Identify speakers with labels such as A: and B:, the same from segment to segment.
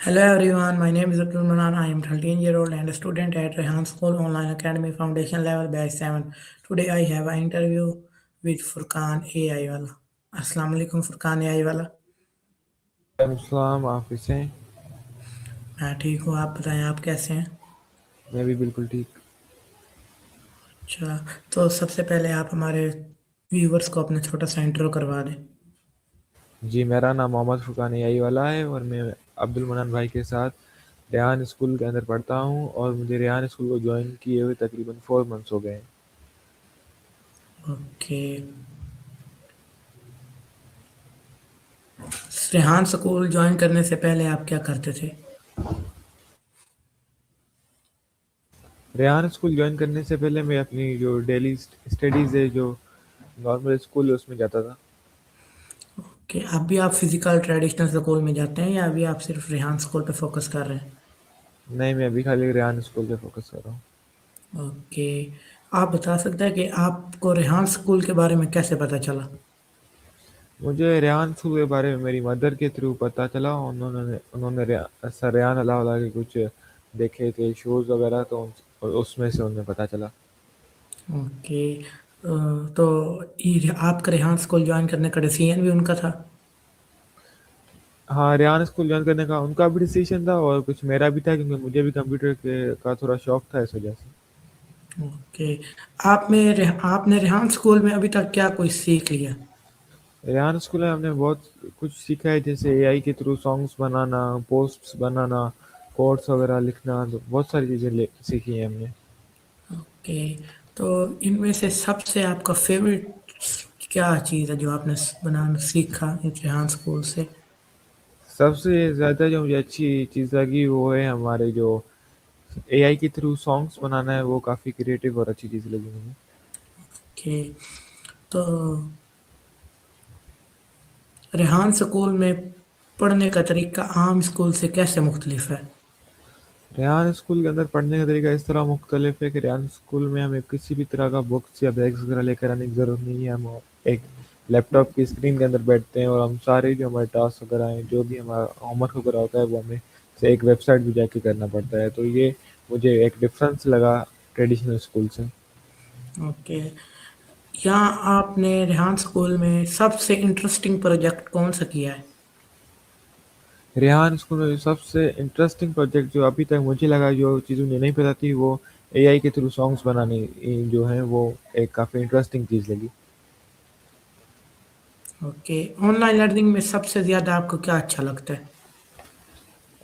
A: Hello everyone, my name is Abdul Manan. I am 13-year-old and a student at Rehan School Online Academy Foundation Level Batch 7. Today I have an interview with Furqan AI Wala. Assalamu alaikum Furqan AI Wala.
B: वालेकुम आप कैसे हैं?
A: मैं ठीक हूँ, आप बताएं आप कैसे हैं?
B: मैं भी बिल्कुल ठीक।
A: अच्छा, तो सबसे पहले आप हमारे व्यूवर्स को अपना छोटा सा इंट्रो करवा दें।
B: जी, मेरा नाम मोहम्मद फुरकान यही वाला है और मैं अब्दुल मनान भाई के साथ रेहान स्कूल के अंदर पढ़ता हूँ और मुझे रेहान स्कूल को ज्वाइन किए हुए तकरीबन 4 मंथ्स हो गए हैं।
A: ओके, रेहान स्कूल ज्वाइन करने से पहले आप क्या करते थे?
B: रेहान स्कूल ज्वाइन करने से पहले मैं अपनी जो डेली स्टडीज़ है, जो नॉर्मल स्कूल है, उसमें जाता था।
A: कि अभी आप फिजिकल ट्रेडिशनल स्कूल में जाते हैं या अभी आप सिर्फ रेहान स्कूल पे फोकस कर रहे हैं?
B: नहीं, मैं अभी खाली रेहान स्कूल पे फोकस कर रहा हूँ।
A: ओके, आप बता सकते हैं कि आपको रेहान स्कूल के बारे में कैसे पता चला?
B: मुझे रेहान स्कूल के बारे में मेरी मदर के थ्रू पता चला। उन्होंने उन्होंने सर रेहान अलाउल्लाह के कुछ देखे थे शोज़ वगैरह, तो उसमें से उन्हें पता चला।
A: ओके, तो ये आपका रेहान स्कूल ज्वाइन करने का डिसीजन भी उनका था?
B: हाँ, रेहान स्कूल जॉइन करने का उनका भी डिसीजन था और कुछ मेरा भी था, क्योंकि मुझे भी कंप्यूटर के का थोड़ा शौक था इस वजह से।
A: ओके, आपने रेहान स्कूल में अभी तक क्या कुछ सीख लिया?
B: रेहान स्कूल में हमने बहुत कुछ सीखा है, जैसे एआई के थ्रू सॉन्ग्स बनाना, पोस्ट्स बनाना, कोड्स वगैरह लिखना, तो बहुत सारी चीज़ें सीखी हैं हमने।
A: ओके, तो इनमें से सबसे आपका फेवरेट क्या चीज़ है जो आपने बनाना सीखा इस रेहान स्कूल से?
B: सबसे ज़्यादा जो मुझे अच्छी चीज़ लगी वो है हमारे जो एआई के थ्रू सॉन्ग्स बनाना है, वो काफ़ी क्रिएटिव और अच्छी चीज़ लगी मुझे।
A: ओके, तो रेहान स्कूल में पढ़ने का तरीका आम स्कूल से कैसे मुख्तलिफ है?
B: रेहान स्कूल के अंदर पढ़ने का तरीका इस तरह मुख्तलिफ है कि रेहान स्कूल में हमें किसी भी तरह का बुक्स या बैग्स वगैरह लेकर आने की ज़रूरत नहीं है। हम एक लैपटॉप की स्क्रीन के अंदर बैठते हैं और हम सारे जो हमारे टास्क वगैरह हैं, जो भी हमारा होमवर्क वगैरह होता है, वो हमें से एक वेबसाइट पे जाके करना पड़ता है। तो ये मुझे एक डिफरेंस लगा ट्रेडिशनल स्कूल से।
A: ओके, यहाँ आपने रेहान स्कूल में सबसे इंटरेस्टिंग प्रोजेक्ट कौन सा किया है?
B: रेहान स्कूल में सबसे इंटरेस्टिंग प्रोजेक्ट जो अभी तक मुझे लगा, जो चीज़ मुझे नहीं पता थी, वो एआई के थ्रू सॉन्ग्स बनाने जो है वो एक काफ़ी इंटरेस्टिंग चीज़ लगी।
A: ओके, ऑनलाइन लर्निंग में सबसे ज़्यादा आपको क्या अच्छा लगता है?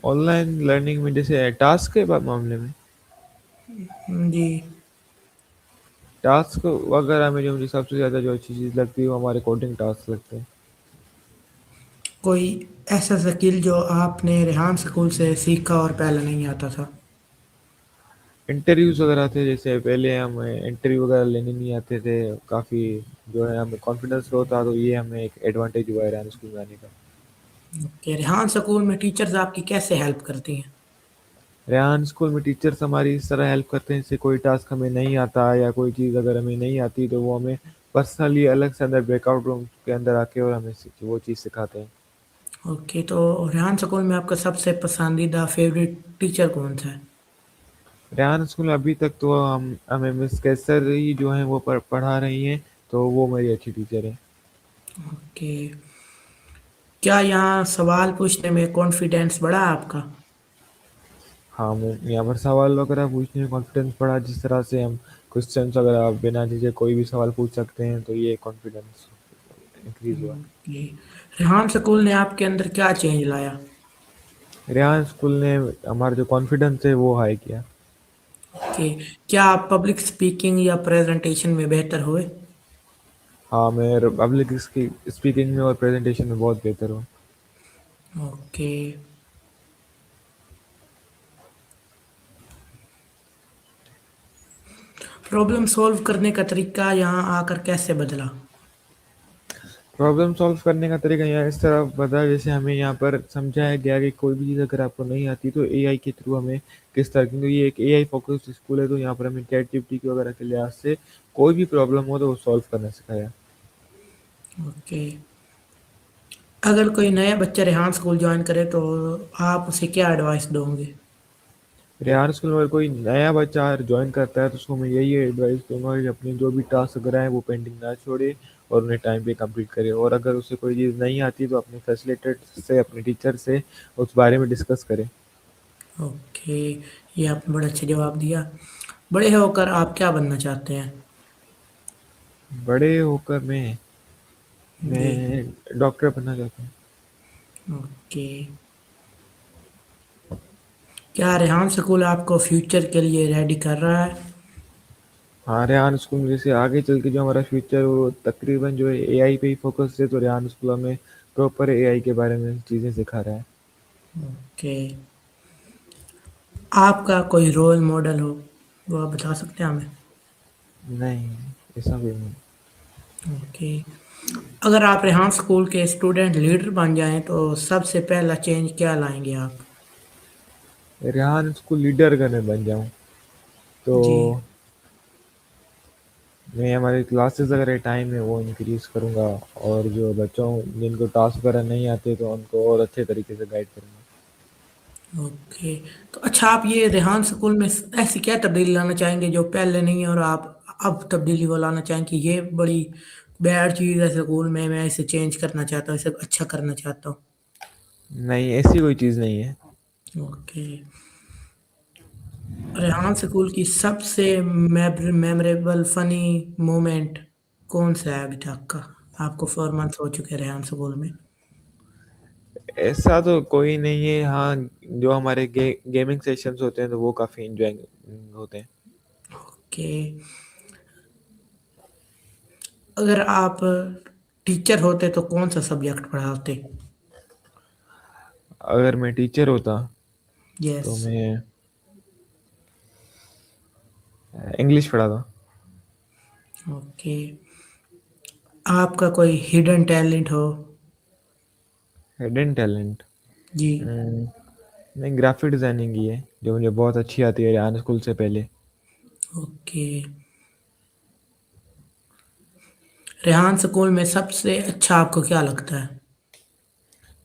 B: ऑनलाइन लर्निंग में जैसे टास्क के मामले में,
A: जी,
B: टास्क वगैरह में जो मुझे सबसे ज़्यादा जो अच्छी चीज़ लगती है वो हमारे कोडिंग टास्क लगते हैं।
A: कोई ऐसा स्किल जो आपने रेहान स्कूल से सीखा और पहले नहीं आता था?
B: इंटरव्यूज़ वगैरह थे, जैसे पहले हमें इंटरव्यू वगैरह लेने नहीं आते थे, काफ़ी जो है हमें कॉन्फिडेंस लो था, तो ये हमें एक एडवांटेज हुआ है रेहान स्कूल में आने का।
A: ओके, रेहान स्कूल में टीचर्स आपकी कैसे हेल्प करती हैं?
B: रेहान स्कूल में टीचर्स हमारी इस तरह हेल्प करते हैं, जैसे कोई टास्क हमें नहीं आता या कोई चीज़ अगर हमें नहीं आती, तो वो हमें पर्सनली अलग से अंदर ब्रेकआउट रूम के अंदर आके और हमें वो चीज़ सिखाते हैं।
A: ओके, तो रेहान स्कूल में आपका सबसे पसंदीदा फेवरेट टीचर कौन सा है?
B: रेहान स्कूल में अभी तक तो हम हमें मिस कैसर ही जो हैं वो पढ़ा रही हैं, तो वो मेरी अच्छी टीचर हैं।
A: ओके, क्या यहाँ सवाल पूछने में कॉन्फिडेंस बढ़ा आपका?
B: हाँ, यहाँ पर सवाल वगैरह पूछने में कॉन्फिडेंस बढ़ा, जिस तरह से हम क्वेश्चंस वगैरह बिना झिझक कोई भी सवाल पूछ सकते हैं, तो ये कॉन्फिडेंस इंक्रीज हुआ।
A: ओके, रेहान स्कूल ने आपके अंदर क्या चेंज लाया?
B: रेहान स्कूल ने हमारा जो कॉन्फिडेंस है वो हाई किया।
A: ओके, क्या आप पब्लिक स्पीकिंग या प्रेजेंटेशन में बेहतर हुए?
B: हाँ, मैं पब्लिक स्पीकिंग में और प्रेजेंटेशन में बहुत बेहतर हूँ।
A: ओके, प्रॉब्लम सॉल्व करने का तरीका यहाँ आकर कैसे बदला?
B: प्रॉब्लम सॉल्व करने का तरीका यहाँ इस तरह बता, जैसे हमें यहाँ पर समझाया गया कि कोई भी चीज़ अगर आपको नहीं आती तो एआई के थ्रू हमें किस तरह, क्योंकि ये एक एआई फोकस्ड स्कूल है, तो यहाँ पर हमें चैट जीपीटी की वगैरह के लिहाज से कोई भी प्रॉब्लम हो तो वो सॉल्व करना सिखाया।
A: ओके, अगर कोई नया बच्चा रेहान स्कूल ज्वाइन करे तो आप उसे क्या एडवाइस दोगे?
B: रेहान स्कूल में अगर कोई नया बच्चा ज्वाइन करता है तो उसको मैं यही एडवाइस दूंगा कि अपने जो भी टास्क वगैरह है वो पेंडिंग ना छोड़े और उन्हें टाइम पे कंप्लीट करे, और अगर उसे कोई चीज़ नहीं आती तो अपने फैसिलिटेटर से, अपने टीचर से उस बारे में डिस्कस करे।
A: ओके, ये आपने बड़ा अच्छा जवाब दिया। बड़े होकर आप क्या बनना चाहते हैं?
B: बड़े होकर
A: जी।
B: मैं डॉक्टर बनना चाहता हूँ।
A: ओके। क्या रेहान स्कूल आपको फ्यूचर के लिए रेडी कर रहा है?
B: हाँ, रेहान स्कूल में जैसे आगे चल के जो हमारा फ्यूचर वो तकरीबन जो है एआई पे ही फोकस है, तो रेहान स्कूल हमें प्रॉपर एआई के बारे में चीज़ें सिखा रहा है।
A: ओके। आपका कोई रोल मॉडल हो वो आप बता सकते हैं हमें?
B: नहीं, ऐसा भी नहीं।
A: ओके। अगर आप रेहान स्कूल के स्टूडेंट लीडर बन जाएं तो सबसे पहला चेंज क्या लाएंगे आप?
B: रेहान स्कूल लीडर अगर मैं बन जाऊँ तो
A: जी।
B: मैं हमारे क्लासेस वगैरह टाइम है वो इंक्रीज़ करूँगा, और जो बच्चों जिनको टास्क वगैरह नहीं आते तो उनको और अच्छे तरीके से गाइड करूँगा।
A: ओके। तो अच्छा, आप ये रेहान स्कूल में ऐसी क्या तब्दीली लाना चाहेंगे जो पहले नहीं है और आप अब तब्दीली वो लाना चाहें कि ये बड़ी बैड चीज़ है स्कूल में, मैं इसे चेंज करना चाहता हूँ, इसे अच्छा करना चाहता हूँ?
B: नहीं, ऐसी कोई चीज़ नहीं है।
A: ओके। रेहान स्कूल की सबसे मेमोरेबल फनी मोमेंट कौन सा है अभी तक का? आपको 4 मंथ हो चुके हैं रेहान स्कूल में।
B: ऐसा तो कोई नहीं है, हाँ, जो हमारे गेमिंग सेशंस होते हैं तो वो काफ़ी इंजॉय होते हैं।
A: ओके। अगर आप टीचर होते तो कौन सा सब्जेक्ट पढ़ाते?
B: अगर मैं टीचर होता
A: यस।
B: तो मैं इंग्लिश पढ़ाता।
A: ओके। आपका कोई हिडन टैलेंट हो?
B: Hidden talent?
A: जी।
B: नहीं, ग्राफिक डिज़ाइनिंग की है जो मुझे बहुत अच्छी आती है रेहान स्कूल से पहले।
A: ओके। रेहान स्कूल में सबसे अच्छा आपको क्या लगता है?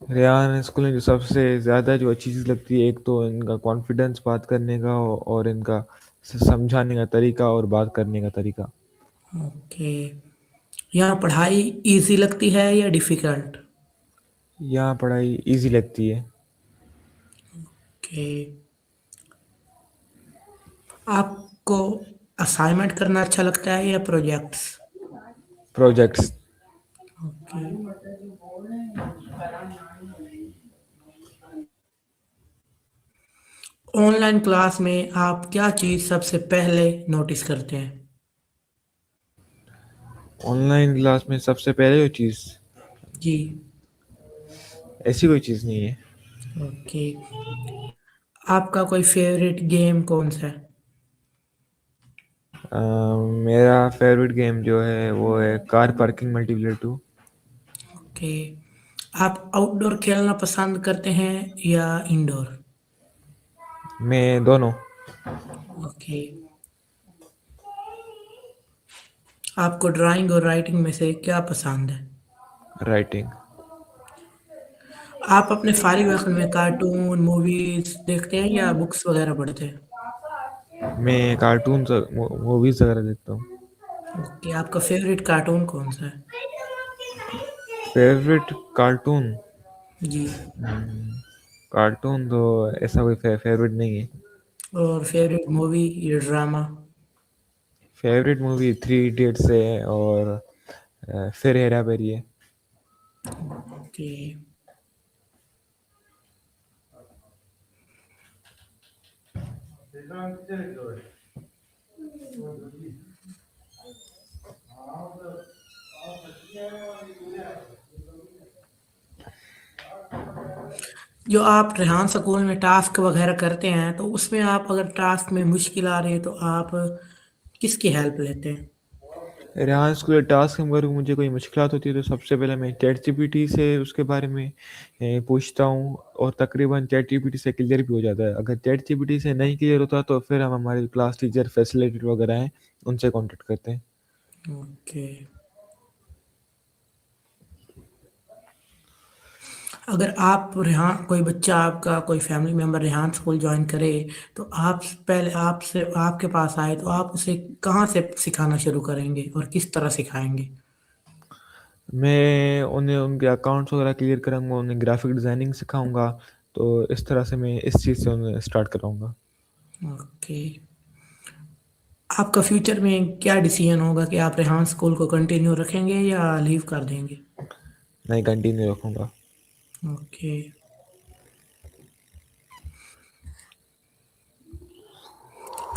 B: रेहान स्कूल में जो सबसे ज़्यादा जो अच्छी चीज़ लगती है, एक तो इनका कॉन्फिडेंस बात करने का और इनका समझाने का तरीका और बात करने का तरीका।
A: ओके। यहाँ पढ़ाई इजी लगती है या डिफ़िकल्ट?
B: यहाँ पढ़ाई इजी लगती है।
A: ओके। आपको असाइनमेंट करना अच्छा लगता है या projects?
B: Projects.
A: Okay. Online class में आप क्या चीज़ सबसे पहले नोटिस करते हैं?
B: ऑनलाइन क्लास में सबसे पहले जो चीज़,
A: जी।
B: ऐसी कोई चीज़ नहीं है।
A: ओके। आपका कोई फेवरेट गेम कौन सा है?
B: मेरा फेवरेट गेम जो है वो है कार पार्किंग मल्टीप्लेयर 2।
A: ओके। आप आउटडोर खेलना पसंद करते हैं या इंडोर?
B: मैं दोनों।
A: ओके। आपको ड्राइंग और राइटिंग में से क्या पसंद है?
B: राइटिंग।
A: आप अपने फारिग वक्त में कार्टून मूवीज देखते हैं या बुक्स वगैरह पढ़ते हैं?
B: मैं कार्टून मूवीज वगैरह देखता हूँ।
A: ओके। आपका फेवरेट कार्टून कौन सा है?
B: Favourite cartoon?
A: जी।
B: कार्टून तो ऐसा कोई फेवरेट नहीं है।
A: और फेवरेट मूवी या drama?
B: Favourite movie three idiots है, और फिर हेरा फेरी है।
A: ओके। जो आप रेहान स्कूल में टास्क वगैरह करते हैं तो उसमें आप अगर टास्क में मुश्किल आ रही है तो आप किसकी हेल्प लेते हैं?
B: रेहान स्कूल टास्क में अगर मुझे कोई मुश्किल होती है तो सबसे पहले मैं चैट जीपीटी से उसके बारे में पूछता हूँ, और तकरीबन चैट जीपीटी से क्लियर भी हो जाता है। अगर चैट जीपीटी से नहीं क्लियर होता तो फिर हम हमारे क्लास टीचर फैसिलिटेटर वगैरह हैं उनसे कांटेक्ट करते हैं।
A: ओके। अगर आप रेहान कोई बच्चा आपका कोई family member Rehan school join करे तो आप पहले आपसे आपके पास आए तो आप उसे कहाँ से सिखाना शुरू करेंगे और किस तरह सिखाएंगे?
B: मैं उन्हें उनके अकाउंट्स वगैरह क्लियर कराऊंगा, उन्हें ग्राफिक डिजाइनिंग सिखाऊंगा। तो इस तरह से मैं इस चीज़ से उन्हें स्टार्ट कराऊंगा।
A: ओके। आपका फ्यूचर में क्या डिसीजन होगा कि आप रेहान स्कूल को कंटिन्यू रखेंगे या लीव कर देंगे?
B: नहीं, कंटिन्यू रखूंगा।
A: ओके।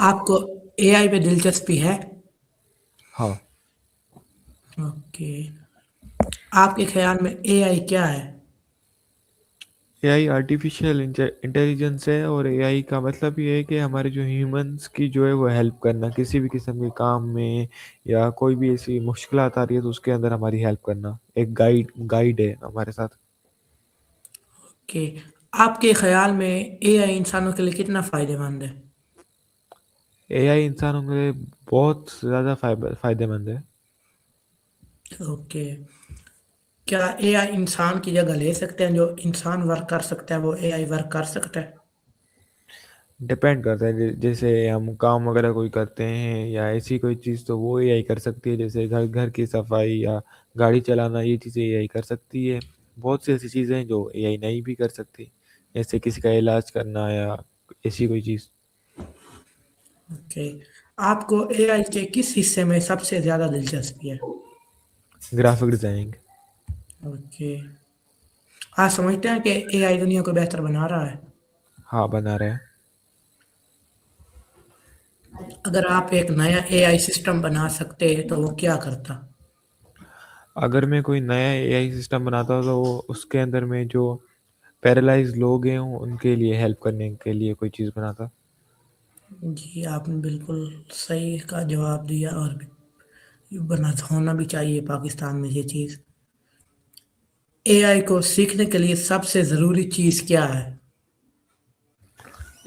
A: आपको एआई पे दिलचस्पी है?
B: हाँ।
A: ओके। आपके ख्याल में एआई क्या है?
B: एआई आर्टिफिशियल इंटेलिजेंस है, और एआई का मतलब ये है कि हमारे जो ह्यूमंस की जो है वो हेल्प करना किसी भी किस्म के काम में, या कोई भी ऐसी मुश्किलात आ रही है तो उसके अंदर हमारी हेल्प करना, एक गाइड गाइड है हमारे साथ।
A: ओके। आपके ख्याल में एआई इंसानों के लिए कितना फायदेमंद है?
B: एआई इंसानों के लिए बहुत ज़्यादा फायदेमंद है।
A: ओके। क्या एआई इंसान की जगह ले सकते हैं? जो इंसान वर्क कर सकता है वो एआई वर्क कर सकता है?
B: डिपेंड करता है, जैसे हम काम वगैरह कोई करते हैं या ऐसी कोई चीज़ तो वो एआई कर सकती है, जैसे घर घर की सफाई या गाड़ी चलाना, ये चीज़ें एआई कर सकती है। बहुत सी ऐसी चीज़ें हैं जो एआई नहीं भी कर सकती, जैसे किसी का इलाज करना या ऐसी कोई चीज़।
A: ओके। आपको एआई के किस हिस्से में सबसे ज्यादा दिलचस्पी है?
B: Graphic designing.
A: ओके। आप समझते हैं कि एआई दुनिया को बेहतर बना रहा है?
B: हाँ, बना रहे हैं।
A: अगर आप एक नया एआई सिस्टम बना सकते तो वो क्या करता?
B: अगर मैं कोई नया एआई सिस्टम बनाता तो उसके अंदर में जो पैरालाइज लोग हैं उनके लिए हेल्प करने के लिए कोई चीज़ बनाता।
A: जी, आपने बिल्कुल सही का जवाब दिया और बना होना भी चाहिए पाकिस्तान में ये चीज़। एआई को सीखने के लिए सबसे ज़रूरी चीज़ क्या है?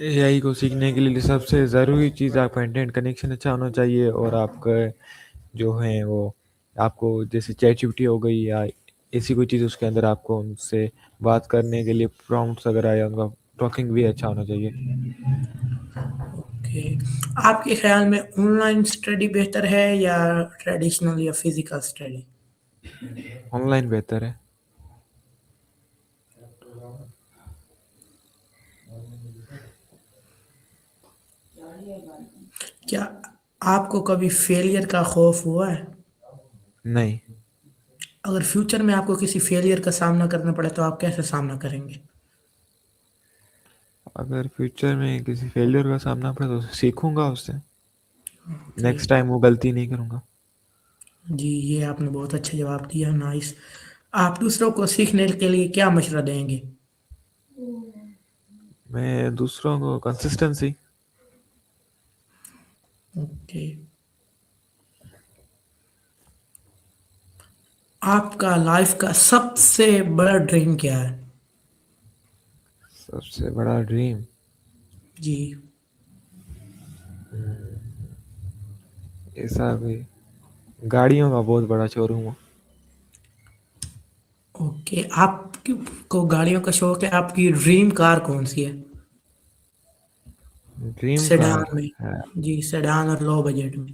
B: एआई को सीखने के लिए सबसे ज़रूरी चीज़ आपका इंटरनेट कनेक्शन अच्छा होना चाहिए, और आपका जो है वो आपको जैसे चैट जीपीटी हो गई या ऐसी कोई चीज़, उसके अंदर आपको उनसे बात करने के लिए प्रॉम्प्ट्स वगैरह या उनका टॉकिंग भी अच्छा होना चाहिए।
A: ओके। आपके ख्याल में ऑनलाइन स्टडी बेहतर है या ट्रेडिशनल या फिजिकल स्टडी?
B: ऑनलाइन बेहतर है।
A: क्या आपको कभी फेलियर का खौफ हुआ है?
B: नहीं।
A: अगर फ्यूचर में आपको किसी फेलियर का सामना करना पड़े तो आप कैसे सामना करेंगे?
B: अगर फ्यूचर में किसी फेलियर का सामना पड़े तो सीखूंगा उससे,
A: ओके।
B: नेक्स्ट टाइम वो गलती नहीं करूंगा।
A: जी, ये आपने बहुत अच्छा जवाब दिया, नाइस। आप दूसरों को सीखने के लिए क्या मशवरा देंगे?
B: मैं दूसरों को कंसिस्टेंसी।
A: ओके। आपका लाइफ का सबसे बड़ा ड्रीम क्या है?
B: सबसे बड़ा ड्रीम
A: जी।
B: ऐसा भी, गाड़ियों का बहुत बड़ा शोरूम हो।
A: ओके। आपको गाड़ियों का शौक है, आपकी ड्रीम कार कौन सी है?
B: ड्रीम
A: सेडान
B: कार
A: में।
B: है
A: जी, सेडान और लो बजट में।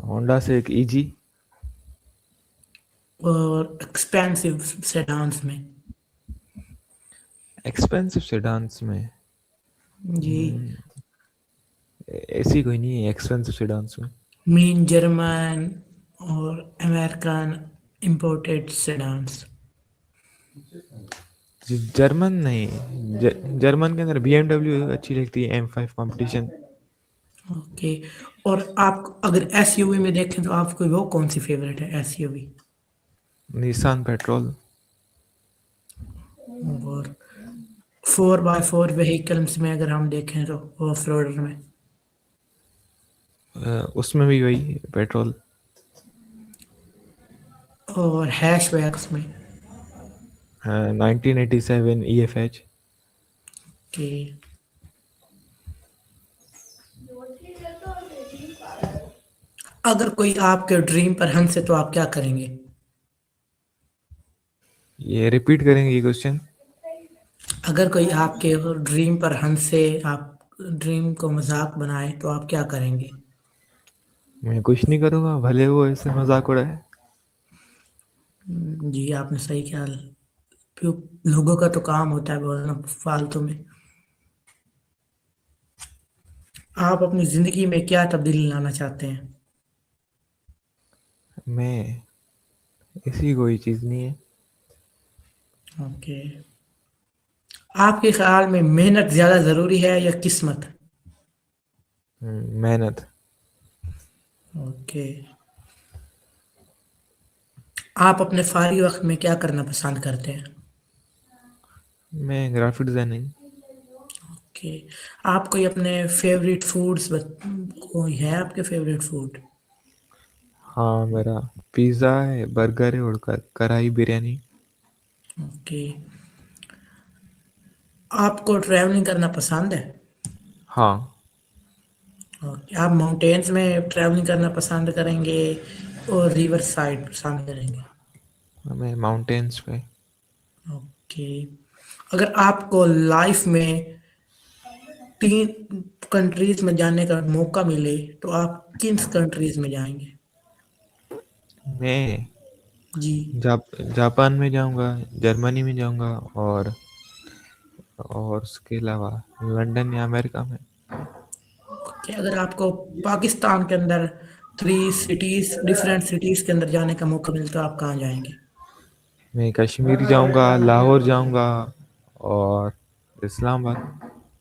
B: होंडा से एक ईजी।
A: और एक्सपेंसिव सेडान्स में?
B: एक्सपेंसिव सेडान्स में
A: जी।
B: हम्म, ऐसी कोई नहीं है एक्सपेंसिव सेडान्स में।
A: मीन जर्मन और अमेरिकन इंपोर्टेड सेडान्स?
B: जर्मन नहीं, जर्मन के अंदर BMW अच्छी लगती है, M5 कंपटीशन।
A: ओके। और आप अगर एसयूवी में देखें तो आपको वो कौन सी फेवरेट है एसयूवी?
B: Nissan petrol.
A: और 4x4 व्हीकल्स में अगर हम देखें तो ऑफ रोडर में?
B: उसमें भी वही पेट्रोल।
A: और हैशबैक्स में?
B: 1987 EFH।
A: कि अगर कोई आपके ड्रीम पर हंसे तो आप क्या करेंगे?
B: ये रिपीट करेंगे ये क्वेश्चन?
A: अगर कोई आपके ड्रीम पर हंसे, आप ड्रीम को मजाक बनाए तो आप क्या करेंगे?
B: मैं कुछ नहीं करूंगा, भले वो ऐसे मजाक उड़ाए।
A: जी, आपने सही ख्याल। क्यों, लोगों का तो काम होता है बोलना फालतू में। आप अपनी जिंदगी में क्या तब्दीली लाना चाहते हैं?
B: मैं ऐसी कोई चीज नहीं है।
A: ओके। आपके ख्याल में मेहनत ज्यादा जरूरी है या किस्मत?
B: मेहनत।
A: ओके। आप अपने फारिग वक्त में क्या करना पसंद करते हैं?
B: मैं ग्राफिक डिजाइनिंग।
A: ओके। आप कोई अपने फेवरेट फूड्स कोई है आपके फेवरेट फूड?
B: हाँ, मेरा पिज्जा है, बर्गर है और कढ़ाई बिरयानी।
A: ओके। आपको ट्रैवलिंग करना पसंद है?
B: हाँ।
A: ओके। आप माउंटेन्स में ट्रैवलिंग करना पसंद करेंगे और रिवर साइड पसंद करेंगे?
B: मैं माउंटेन्स पे।
A: ओके। अगर आपको लाइफ में 3 कंट्रीज में जाने का मौका मिले तो आप किन कंट्रीज में जाएंगे?
B: मैं
A: जी।
B: जापान में जाऊंगा, जर्मनी में जाऊंगा और उसके अलावा लंदन या अमेरिका में।
A: कि अगर आपको पाकिस्तान के अंदर 3 सिटीज, डिफरेंट सिटीज के अंदर जाने का मौका मिले तो आप कहाँ जाएंगे?
B: मैं कश्मीर जाऊंगा, लाहौर जाऊंगा और इस्लामाबाद।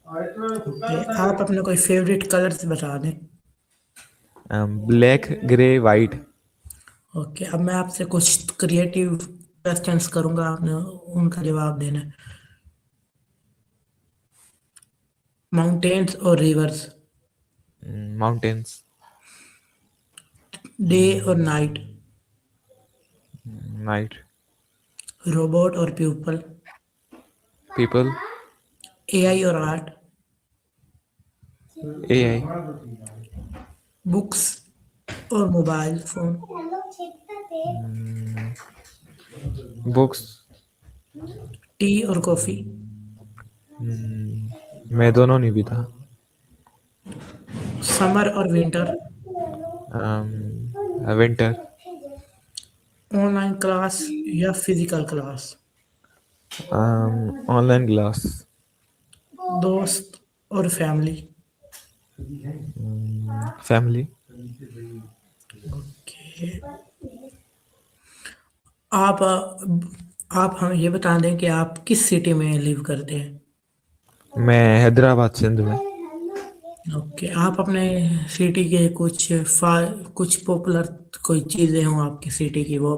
A: ओके। आप अपने कोई फेवरेट कलर्स बता दें।
B: Black, grey, white.
A: ओके। अब मैं आपसे कुछ क्रिएटिव क्वेश्चंस करूंगा, आपने उनका जवाब देना है। माउंटेन्स और रिवर्स,
B: माउंटेन्स।
A: डे और नाइट,
B: नाइट।
A: रोबोट और पीपल,
B: पीपल।
A: एआई और आर्ट,
B: एआई।
A: बुक्स और मोबाइल फोन,
B: बुक्स।
A: टी और कॉफी,
B: मैं दोनों नहीं पीता।
A: समर और विंटर,
B: विंटर।
A: ऑनलाइन क्लास या फिजिकल क्लास,
B: ऑनलाइन क्लास।
A: दोस्त और फैमिली?
B: फैमिली।
A: ओके। आप हमें ये बता दें कि आप किस सिटी में लिव करते हैं?
B: मैं हैदराबाद, सिंध में।
A: ओके। आप अपने सिटी के कुछ पॉपुलर कोई चीज़ें हों आपकी सिटी की, वो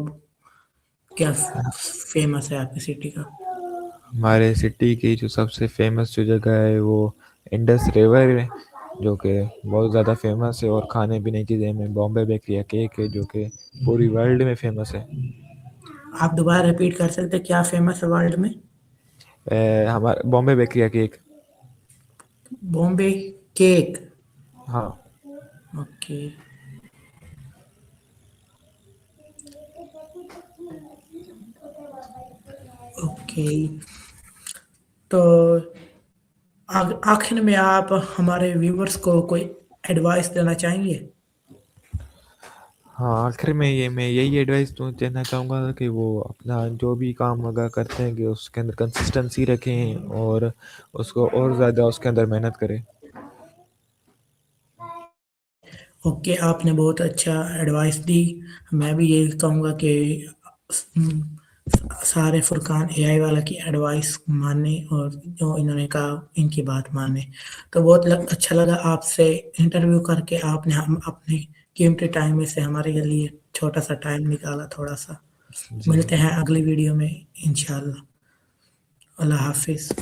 A: क्या फेमस है आपकी सिटी का?
B: हमारे सिटी की जो सबसे फेमस जो जगह है वो इंडस रिवर है, जो कि बहुत ज़्यादा फेमस है। और खाने पीने की चीज़ें में बॉम्बे बेकरी या केक है, जो कि पूरी वर्ल्ड में फेमस है।
A: आप दोबारा रिपीट कर सकते हैं, क्या फेमस है वर्ल्ड में?
B: हमारा बॉम्बे बेकरी या केक।
A: बॉम्बे केक।
B: हाँ।
A: ओके। ओके। तो आखिर में आप हमारे व्यूवर्स को कोई एडवाइस देना चाहेंगे?
B: हाँ, आखिर में ये मैं यही एडवाइस तो देना चाहूँगा कि वो अपना जो भी काम अगर करते हैं कि उसके अंदर कंसिस्टेंसी रखें और उसको और ज़्यादा उसके अंदर मेहनत करें।
A: ओके, आपने बहुत अच्छा एडवाइस दी। मैं भी यही कहूँगा कि हम्म, सारे फुरकान एआई वाला की एडवाइस माने और जो इन्होंने कहा इनकी बात माने। तो बहुत अच्छा लगा आपसे इंटरव्यू करके। आपने हम अपने कीमती टाइम में से हमारे लिए छोटा सा टाइम निकाला थोड़ा सा।
B: जी।
A: मिलते हैं अगली वीडियो में इंशाल्लाह। अल्लाह हाफिज़।